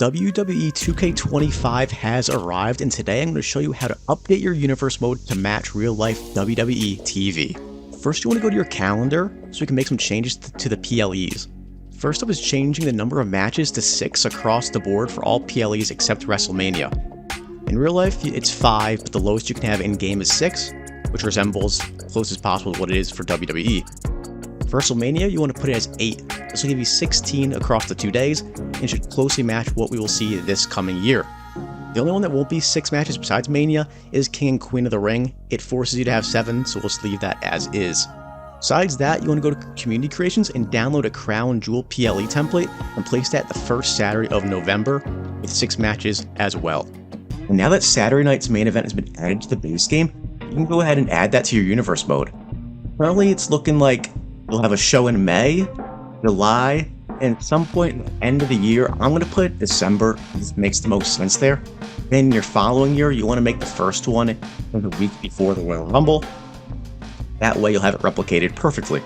WWE 2K25 has arrived, and today I'm going to show you how to update your universe mode to match real-life WWE TV. First, you want to go to your calendar so you can make some changes to the PLEs. First up is changing the number of matches to 6 across the board for all PLEs except WrestleMania. In real life, it's 5, but the lowest you can have in-game is 6, which resembles close as possible to what it is for WWE. For WrestleMania, you want to put it as 8. This will give you 16 across the 2 days, and should closely match what we will see this coming year. The only one that won't be 6 matches besides Mania is King and Queen of the Ring. It forces you to have 7, so we'll just leave that as is. Besides that, you want to go to Community Creations and download a Crown Jewel PLE template and place that the first Saturday of November with 6 matches as well. And now that Saturday night's main event has been added to the base game, you can go ahead and add that to your universe mode. Currently, it's looking like we'll have a show in May, July, and at some point at the end of the year. I'm going to put December. This makes the most sense there. Then your following year, you want to make the first one the week before the Royal Rumble. That way you'll have it replicated perfectly.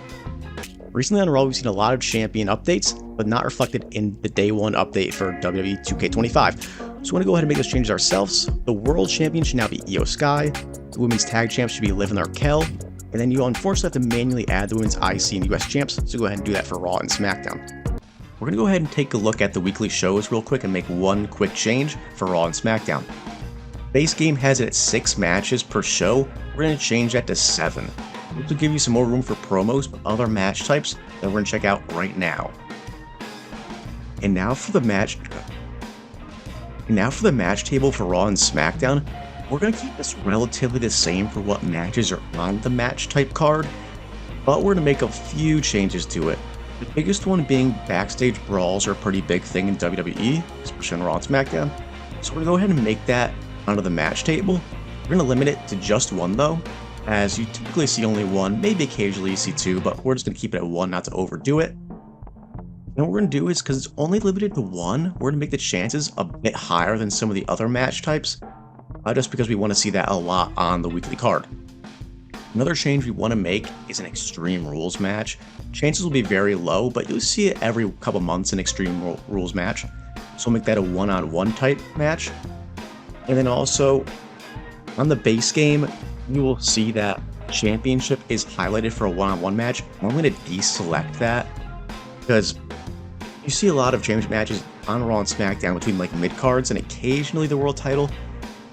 Recently on Raw, we've seen a lot of champion updates, but not reflected in the day 1 update for WWE 2K25. So we want to go ahead and make those changes ourselves. The World Champion should now be Io Sky. The Women's Tag Champs should be Liv and Raquel. And then you unfortunately have to manually add the Women's IC and US Champs, so go ahead and do that for Raw and SmackDown. We're going to go ahead and take a look at the weekly shows real quick and make one quick change for Raw and SmackDown. Base game has it at 6 matches per show. We're going to change that to 7. This will give you some more room for promos, but other match types that we're going to check out right now. And now for the match table for Raw and SmackDown. We're going to keep this relatively the same for what matches are on the match type card, but we're going to make a few changes to it. The biggest one being backstage brawls are a pretty big thing in WWE, especially on Raw and SmackDown. So we're going to go ahead and make that onto the match table. We're going to limit it to just 1 though, as you typically see only 1, maybe occasionally you see 2, but we're just going to keep it at 1 not to overdo it. And what we're going to do is, because it's only limited to 1, we're going to make the chances a bit higher than some of the other match types, just because we want to see that a lot on the weekly card. Another change we want to make is an Extreme Rules match. Chances will be very low, but you'll see it every couple months in Extreme Rules match. So we'll make that a 1-on-1 type match. And then also, on the base game, you will see that Championship is highlighted for a 1-on-1 match. I'm going to deselect that, because you see a lot of championship matches on Raw and SmackDown between like mid-cards and occasionally the world title.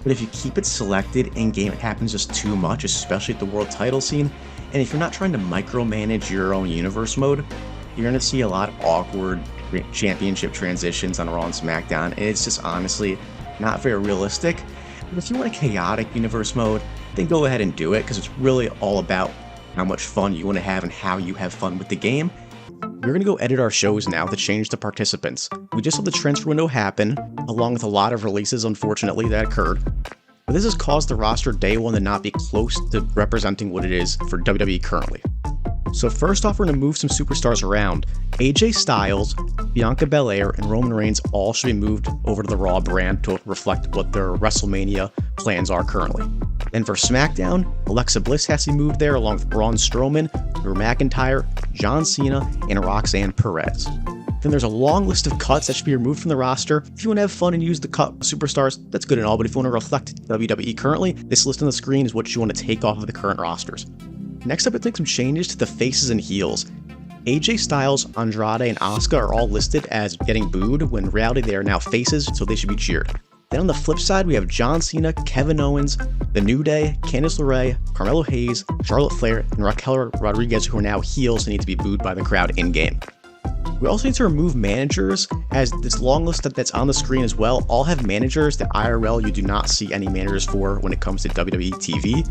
But if you keep it selected in-game, it happens just too much, especially at the world title scene. And if you're not trying to micromanage your own universe mode, you're going to see a lot of awkward championship transitions on Raw and SmackDown, and it's just honestly not very realistic. But if you want a chaotic universe mode, then go ahead and do it, because it's really all about how much fun you want to have and how you have fun with the game. We're going to go edit our shows now to change the participants. We just saw the transfer window happen, along with a lot of releases, unfortunately, that occurred. But this has caused the roster day 1 to not be close to representing what it is for WWE currently. So first off, we're going to move some superstars around. AJ Styles, Bianca Belair, and Roman Reigns all should be moved over to the Raw brand to reflect what their WrestleMania plans are currently. Then for SmackDown, Alexa Bliss has to be moved there along with Braun Strowman, Drew McIntyre, John Cena, and Roxanne Perez. Then there's a long list of cuts that should be removed from the roster. If you want to have fun and use the cut superstars, that's good and all, but if you want to reflect WWE currently, this list on the screen is what you want to take off of the current rosters. Next up, let's make some changes to the faces and heels. AJ Styles, Andrade, and Asuka are all listed as getting booed, when in reality they are now faces, so they should be cheered. Then on the flip side, we have John Cena, Kevin Owens, The New Day, Candice LeRae, Carmelo Hayes, Charlotte Flair, and Raquel Rodriguez, who are now heels and need to be booed by the crowd in-game. We also need to remove managers, as this long list that's on the screen as well all have managers that IRL you do not see any managers for when it comes to WWE TV.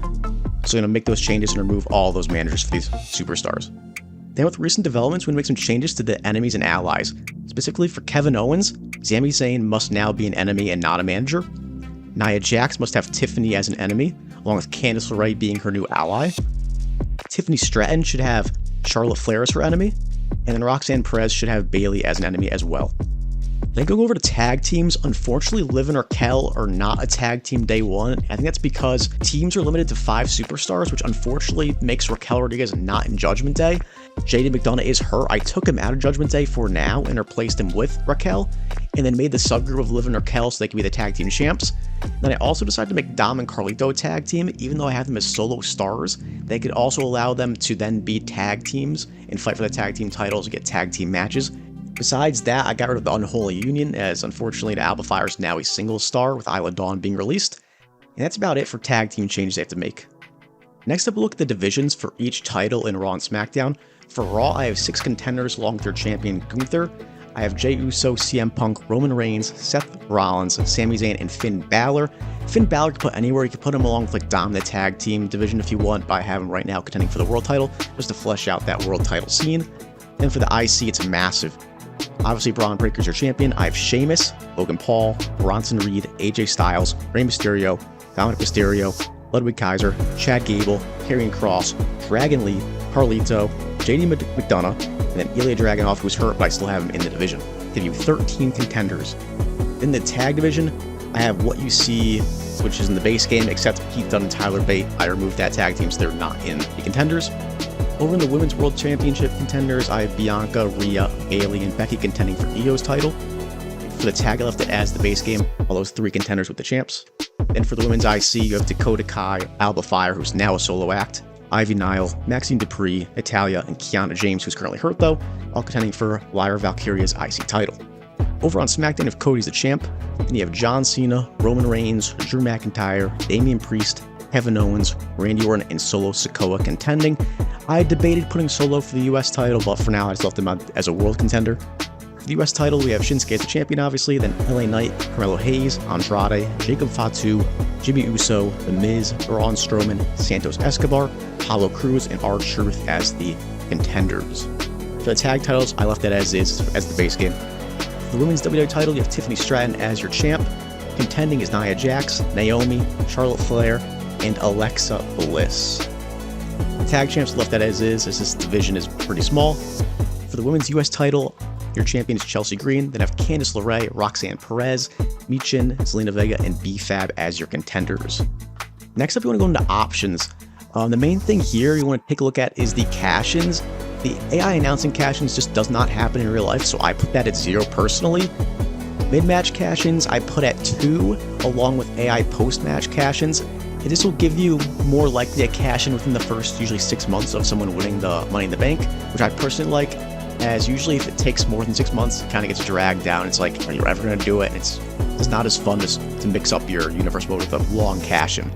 So we're going to make those changes and remove all those managers for these superstars. Then with recent developments, we're going to make some changes to the enemies and allies. Specifically for Kevin Owens, Sami Zayn must now be an enemy and not a manager. Nia Jax must have Tiffany as an enemy, along with Candice LeRae being her new ally. Tiffany Stratton should have Charlotte Flair as her enemy, and then Roxanne Perez should have Bayley as an enemy as well. Then going over to tag teams, unfortunately Liv and Raquel are not a tag team day one. I think that's because teams are limited to 5 superstars, which unfortunately makes Raquel Rodriguez not in Judgment Day. JD McDonough is her. I took him out of Judgment Day for now and replaced him with Raquel, and then made the subgroup of Liv and Raquel so they can be the tag team champs. Then I also decided to make Dom and Carlito a tag team, even though I have them as solo stars. They could also allow them to then be tag teams and fight for the tag team titles and get tag team matches. Besides that, I got rid of the Unholy Union, as unfortunately the Alba Fire is now a single star with Isla Dawn being released. And that's about it for tag team changes they have to make. Next up, we'll look at the divisions for each title in Raw and SmackDown. For Raw, I have 6 contenders along with their champion Gunther. I have Jey Uso, CM Punk, Roman Reigns, Seth Rollins, Sami Zayn, and Finn Balor. Finn Balor can put anywhere. You can put him along with like Dom in the tag team division if you want, but I have him right now contending for the world title, just to flesh out that world title scene. Then for the IC, it's massive. Obviously, Braun Breaker's your champion. I have Sheamus, Logan Paul, Bronson Reed, AJ Styles, Rey Mysterio, Dominic Mysterio, Ludwig Kaiser, Chad Gable, Karrion Kross, Dragon Lee, Carlito, JD McDonough, and then Ilya Dragunov, who's hurt, but I still have him in the division. Give you 13 contenders. In the tag division, I have What You See, which is in the base game, except Pete Dunne and Tyler Bate. I removed that tag team, so they're not in the contenders. Over in the Women's World Championship contenders, I have Bianca, Rhea, Bayley, and Becky contending for Io's title. For the tag, I left it as the base game, all those 3 contenders with the champs. Then for the Women's IC, you have Dakota Kai, Alba Fire, who's now a solo act, Ivy Nile, Maxine Dupree, Natalia, and Kiana James, who's currently hurt though, all contending for Lyra Valkyria's IC title. Over on SmackDown, if Cody's the champ, then you have John Cena, Roman Reigns, Drew McIntyre, Damian Priest, Kevin Owens, Randy Orton, and Solo Sikoa contending. I debated putting Solo for the US title, but for now I just left him out as a world contender. For the US title, we have Shinsuke as the champion, obviously, then LA Knight, Carmelo Hayes, Andrade, Jacob Fatu, Jimmy Uso, The Miz, Braun Strowman, Santos Escobar, Apollo Crews, and R-Truth as the contenders. For the tag titles, I left that as is, as the base game. For the women's WWE title, you have Tiffany Stratton as your champ. Contending is Nia Jax, Naomi, Charlotte Flair, and Alexa Bliss. The tag champs left that as is, as this division is pretty small. For the women's US title, your champion is Chelsea Green, then have Candice LeRae, Roxanne Perez, Michin, Zelina Vega, and B-Fab as your contenders. Next up, you want to go into options. The main thing here you want to take a look at is the cash-ins. The AI announcing cash-ins just does not happen in real life, so I put that at 0 personally. Mid-match cash-ins, I put at 2, along with AI post-match cash-ins. This will give you more likely a cash-in within the first, usually 6 months of someone winning the Money in the Bank, which I personally like, as usually if it takes more than 6 months, it kind of gets dragged down. It's like, are you ever going to do it? And it's not as fun to mix up your universe mode with a long cash-in.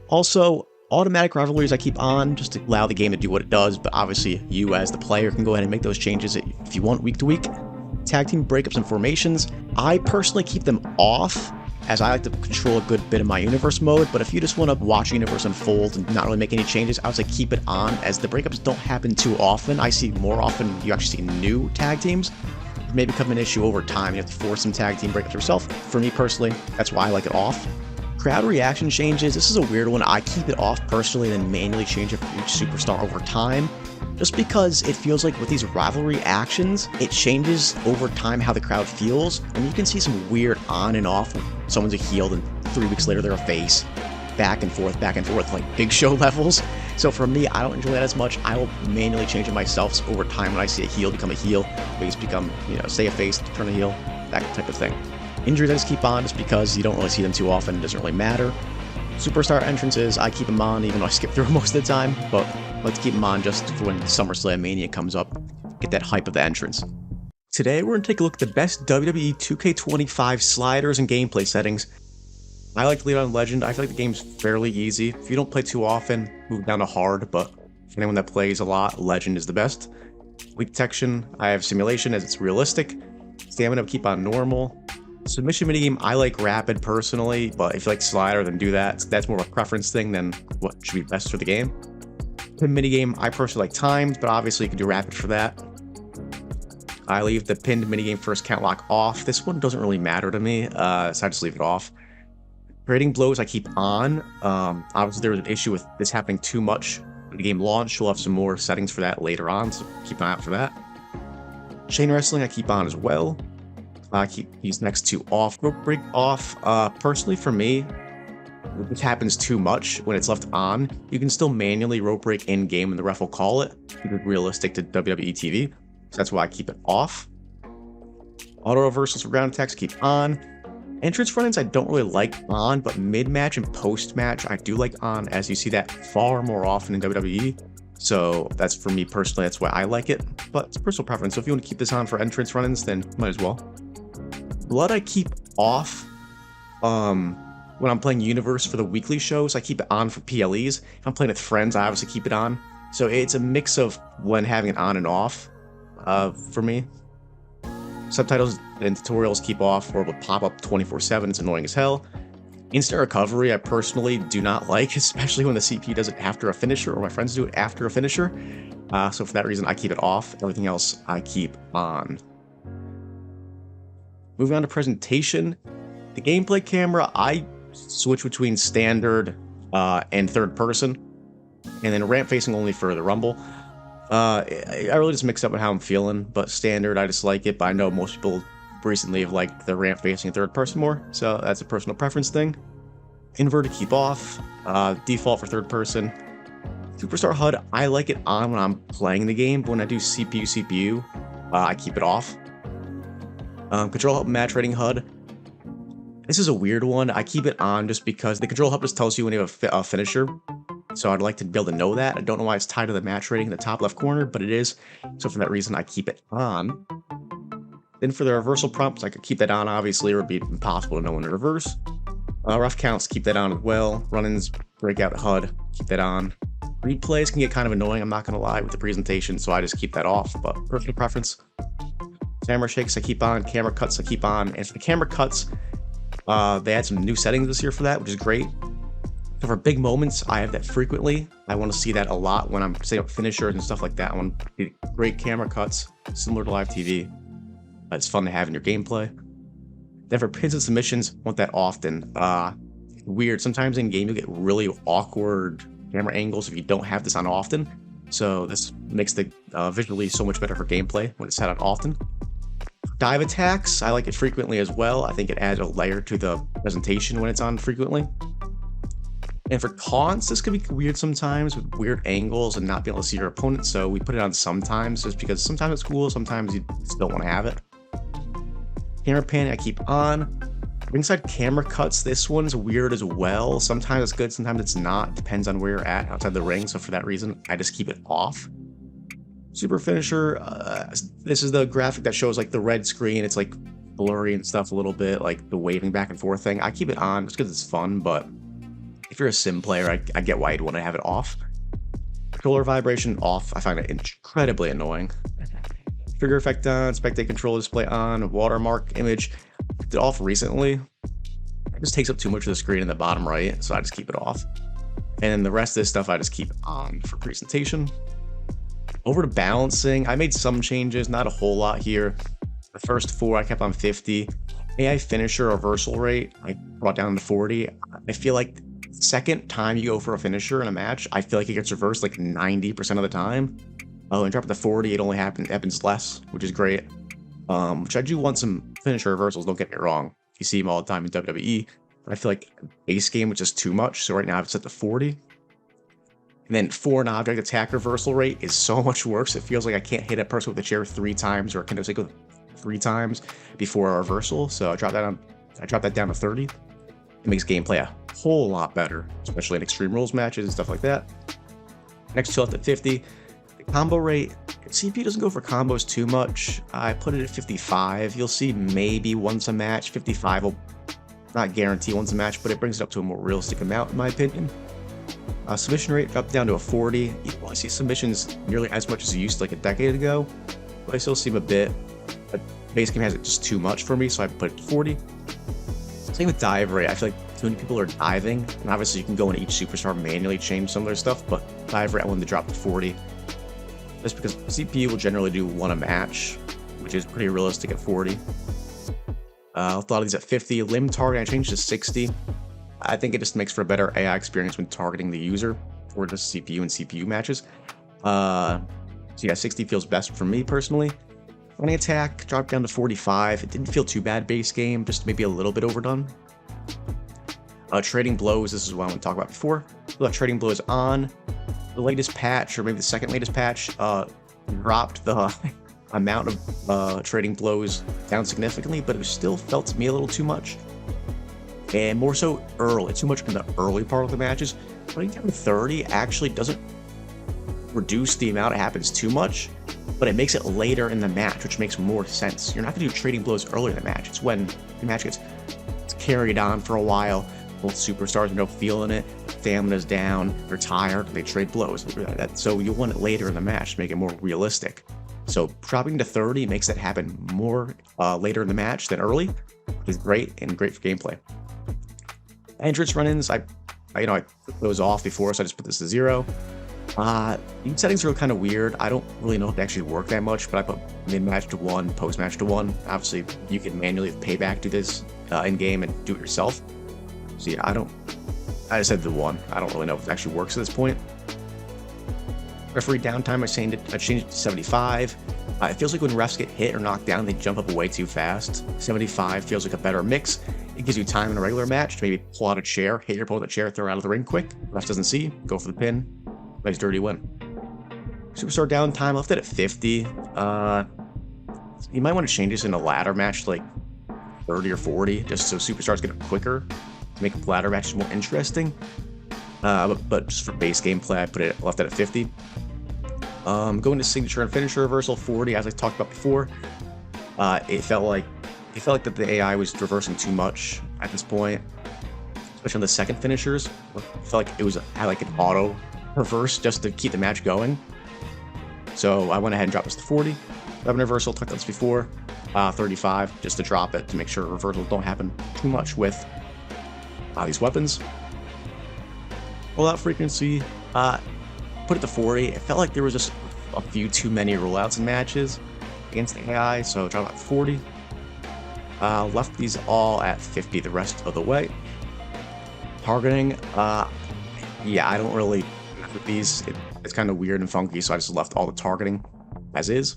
Also, automatic rivalries I keep on, just to allow the game to do what it does, but obviously you as the player can go ahead and make those changes if you want week to week. Tag team breakups and formations, I personally keep them off, as I like to control a good bit of my universe mode, but if you just want to watch universe unfold and not really make any changes, I would say keep it on, as the breakups don't happen too often. I see more often you actually see new tag teams. It may become an issue over time. You have to force some tag team breakups yourself. For me personally, that's why I like it off. Crowd reaction changes, this is a weird one. I keep it off personally, then manually change it for each superstar over time, just because it feels like with these rivalry actions, it changes over time how the crowd feels, and you can see some weird on and off. Someone's a heel, and 3 weeks later they're a face. Back and forth, like Big Show levels. So for me, I don't enjoy that as much. I will manually change it myself, so over time when I see a heel become a heel, face become, stay a face, turn a heel, that type of thing. Injuries I just keep on just because you don't really see them too often, it doesn't really matter. Superstar entrances, I keep them on even though I skip through them most of the time, but let's keep them on just for when SummerSlam Mania comes up. Get that hype of the entrance. Today we're going to take a look at the best WWE 2K25 sliders and gameplay settings. I like to leave it on Legend. I feel like the game's fairly easy. If you don't play too often, move down to Hard, but for anyone that plays a lot, Legend is the best. Weak detection, I have Simulation as it's realistic. Stamina, keep on Normal. Submission minigame, I like Rapid personally, but if you like Slider, then do that. That's more of a preference thing than what should be best for the game. Pin minigame, I personally like Timed, but obviously you can do Rapid for that. I leave the pinned minigame first count lock off. This one doesn't really matter to me, so I just leave it off. Creating blows, I keep on. Obviously there was an issue with this happening too much when the game launched. We'll have some more settings for that later on, so keep an eye out for that. Chain wrestling, I keep on as well. Keep these next two off. Rope break off. Personally for me, this happens too much when it's left on. You can still manually rope break in game and the ref will call it. Keep it realistic to WWE TV. So that's why I keep it off. Auto reversals for ground attacks keep on. Entrance run-ins I don't really like on, but mid-match and post-match I do like on, as you see that far more often in WWE. So that's, for me personally, that's why I like it, but it's personal preference. So if you want to keep this on for entrance run-ins, then might as well. Blood I keep off when I'm playing Universe for the weekly shows. I keep it on for PLEs. If I'm playing with friends, I obviously keep it on. So it's a mix of when having it on and off for me. Subtitles and tutorials keep off, or will pop up 24/7. It's annoying as hell. Instant recovery I personally do not like, especially when the CPU does it after a finisher, or my friends do it after a finisher. So for that reason, I keep it off. Everything else I keep on. Moving on to presentation. The gameplay camera, I switch between standard and third person, and then ramp facing only for the Rumble. I really just mix up with how I'm feeling, but standard, I just like it, but I know most people recently have liked the ramp facing third person more, so that's a personal preference thing. Inverted keep off, default for third person. Superstar HUD, I like it on when I'm playing the game, but when I do CPU, I keep it off. Control hub match rating HUD. This is a weird one. I keep it on just because the control hub just tells you when you have a finisher. So I'd like to be able to know that. I don't know why it's tied to the match rating in the top left corner, but it is. So for that reason, I keep it on. Then for the reversal prompts, I could keep that on, obviously, or it'd be impossible to know when to reverse. Rough counts, keep that on as well. Run-ins, breakout HUD, keep that on. Replays can get kind of annoying, I'm not going to lie, with the presentation, so I just keep that off, but personal preference. Camera shakes, I keep on. Camera cuts, I keep on. And for the camera cuts, they had some new settings this year for that, which is great. So for big moments, I have that frequently. I want to see that a lot when I'm setting up finishers and stuff like that. I want to see great camera cuts, similar to live TV. It's fun to have in your gameplay. Then for pins and submissions, want that often. Weird. Sometimes in game, you'll get really awkward camera angles if you don't have this on often. So this makes the visually so much better for gameplay when it's set on often. Dive attacks, I like it frequently as well. I think it adds a layer to the presentation when it's on frequently. And for taunts, this could be weird sometimes with weird angles and not being able to see your opponent, so we put it on sometimes just because sometimes it's cool, sometimes you just don't want to have it. Camera pan, I keep on. Ringside camera cuts, this one's weird as well. Sometimes it's good, sometimes it's not. Depends on where you're at outside the ring, so for that reason, I just keep it off. Super finisher, this is the graphic that shows like the red screen. It's like blurry and stuff a little bit, like the waving back and forth thing. I keep it on just because it's fun, but if you're a sim player, I get why you'd want to have it off. Controller vibration off, I find it incredibly annoying. Trigger effect on, spectate control display on, watermark image. It's off recently. It just takes up too much of the screen in the bottom right, so I just keep it off. And then the rest of this stuff I just keep on for presentation. Over to balancing, I made some changes, not a whole lot here. The first four I kept on 50. AI finisher reversal rate, I brought down to 40. I feel like second time you go for a finisher in a match, I feel like it gets reversed like 90% of the time. Oh, and drop it to 40, it only happens less, which is great. Which I do want some finisher reversals, don't get me wrong. You see them all the time in WWE, but I feel like base game was just too much, so right now I've set to 40. And then for an object attack reversal rate is so much worse. It feels like I can't hit a person with a chair 3 times or a kendo stick with 3 times before a reversal. So I dropped that down to 30. It makes gameplay a whole lot better, especially in Extreme Rules matches and stuff like that. Next two left at 50. The combo rate, CPU doesn't go for combos too much. I put it at 55. You'll see maybe once a match. 55 will not guarantee once a match, but it brings it up to a more realistic amount in my opinion. Submission rate dropped down to a 40. You don't want to see submissions nearly as much as you used to like a decade ago, but I still see them a bit. But base game has it just too much for me, so I put it to 40. Same with dive rate. I feel like too many people are diving, and obviously you can go in each superstar manually change some of their stuff, but dive rate I wanted to drop to 40. Just because CPU will generally do one a match, which is pretty realistic at 40. I thought of these at 50. Limb target I changed to 60. I think it just makes for a better AI experience when targeting the user for just CPU and CPU matches. So yeah, 60 feels best for me personally. Running attack dropped down to 45. It didn't feel too bad base game, just maybe a little bit overdone. Trading blows, this is what I want to talk about before. Trading blows on. The latest patch, or maybe the second latest patch, dropped the amount of trading blows down significantly, but it still felt to me a little too much. And more so early, too much in the early part of the matches. Putting down 30 actually doesn't reduce the amount it happens too much, but it makes it later in the match, which makes more sense. You're not going to do trading blows earlier in the match. It's when the match gets carried on for a while. Both superstars are no feeling it, stamina's down, they're tired, they trade blows. So you want it later in the match to make it more realistic. So dropping to 30 makes that happen more later in the match than early, which is great and great for gameplay. Entrance run-ins, I took those off before, so I just put this to 0. These settings are kind of weird. I don't really know if they actually work that much, but I put mid-match to 1, post-match to 1. Obviously, you can manually pay back to this in-game and do it yourself. So yeah, I just said the 1. I don't really know if it actually works at this point. Referee downtime, I changed it to 75. It feels like when refs get hit or knocked down, they jump up way too fast. 75 feels like a better mix. It gives you time in a regular match to maybe pull out a chair, hit your opponent with a chair, throw it out of the ring quick. Ref doesn't see, go for the pin. Nice dirty win. Superstar downtime, left it at 50. You might want to change this in a ladder match to like 30 or 40, just so superstars get it quicker. To make ladder matches more interesting, but just for base gameplay, I left it at 50. Going to signature and finisher reversal 40, as I talked about before. It felt like that the AI was reversing too much at this point, especially on the second finishers. It felt like it had like an auto reverse just to keep the match going. So I went ahead and dropped this to 40. 11 reversal, talked about this before. 35 just to drop it to make sure reversals don't happen too much with these weapons. Rollout frequency, put it to 40. It felt like there was just a few too many rollouts in matches against the AI, so dropped it to 40. Left these all at 50 the rest of the way. Targeting, yeah, I don't really mess with these. It's kind of weird and funky, so I just left all the targeting as is.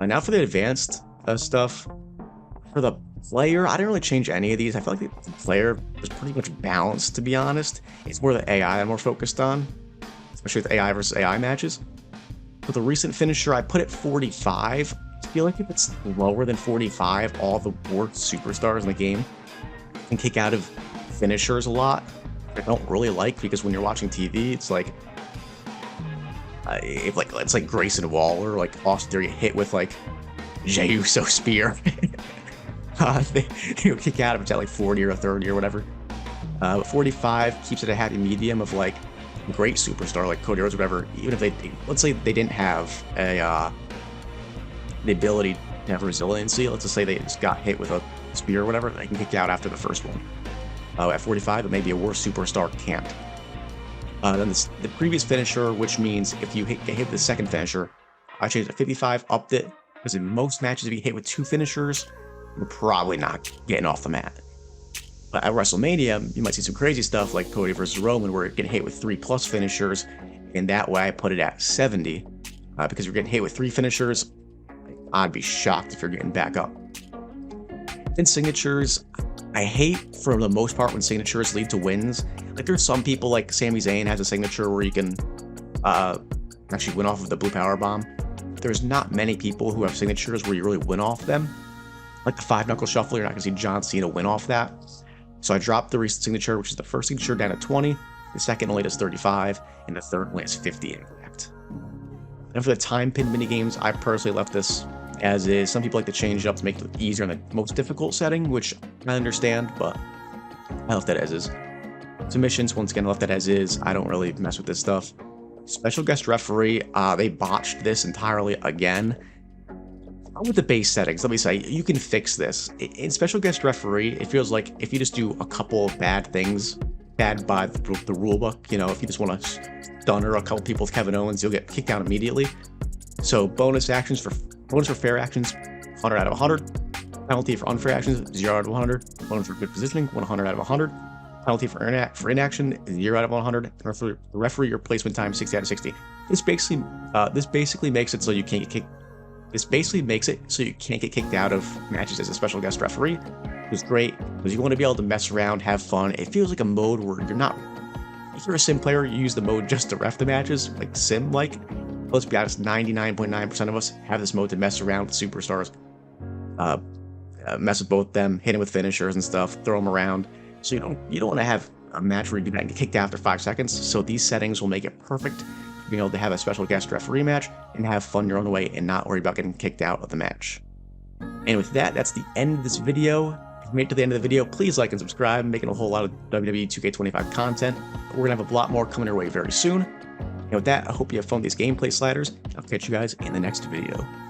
Now for the advanced stuff. For the player, I didn't really change any of these. I feel like the player was pretty much balanced, to be honest. It's more the AI I'm more focused on, especially with AI versus AI matches. For the recent finisher, I put it 45. I feel like if it's lower than 45, all the worst superstars in the game can kick out of finishers a lot. I don't really like, because when you're watching TV, it's like it's like Grayson Waller, like Austin Theory hit with like Jey Uso spear. They kick out of it at like 40 or 30 or whatever. But 45 keeps it a happy medium of like great superstar like Cody Rhodes or whatever. Even if let's say they didn't have the ability to have resiliency, let's just say they just got hit with a spear or whatever, they can kick out after the first one. At 45, but maybe a worse superstar can't. Then the previous finisher, which means if you get hit with the second finisher, I changed it to 55, upped it, because in most matches, if you hit with 2 finishers, you're probably not getting off the mat. But at WrestleMania, you might see some crazy stuff like Cody versus Roman, where you're getting hit with 3+ finishers, and that way I put it at 70, because you're getting hit with 3 finishers. I'd be shocked if you're getting back up. Then signatures, I hate for the most part when signatures lead to wins. Like there's some people like Sami Zayn has a signature where you can actually win off of the blue power bomb. There's not many people who have signatures where you really win off them. Like the 5-knuckle shuffle, you're not gonna see John Cena win off that. So I dropped the recent signature, which is the first signature, down to 20. The second only does 35, and the third only has 50 impact. And for the time pin minigames, I personally left this as is. Some people like to change it up to make it easier in the most difficult setting, which I understand, but I left that as is. Submissions, once again, I left that as is. I don't really mess with this stuff. Special guest referee, they botched this entirely again. With the base settings, let me say, you can fix this. In special guest referee, it feels like if you just do a couple of bad things, bad by the rule book, you know, if you just want to stunner a couple people with Kevin Owens, you'll get kicked out immediately. So bonus for fair actions, 100 out of 100. Penalty for unfair actions, 0 out of 100. Bonus for good positioning, 100 out of 100. Penalty for inaction, 0 out of 100. And for referee replacement time, 60 out of 60. This basically makes it so you can't get kicked. This basically makes it so you can't get kicked out of matches as a special guest referee. It's great because you want to be able to mess around, have fun. It feels like a mode where you're not. If you're a sim player, you use the mode just to ref the matches, like sim-like. Let's be honest, 99.9% of us have this mode to mess around with superstars, mess with both them, hit them with finishers and stuff, throw them around. So you don't want to have a match where you do that and get kicked out after 5 seconds. So these settings will make it perfect for being able to have a special guest referee match and have fun your own way and not worry about getting kicked out of the match. And with that, that's the end of this video. If you made it to the end of the video, please like and subscribe. I'm making a whole lot of WWE 2K25 content. We're going to have a lot more coming your way very soon. And with that, I hope you have fun with these gameplay sliders. I'll catch you guys in the next video.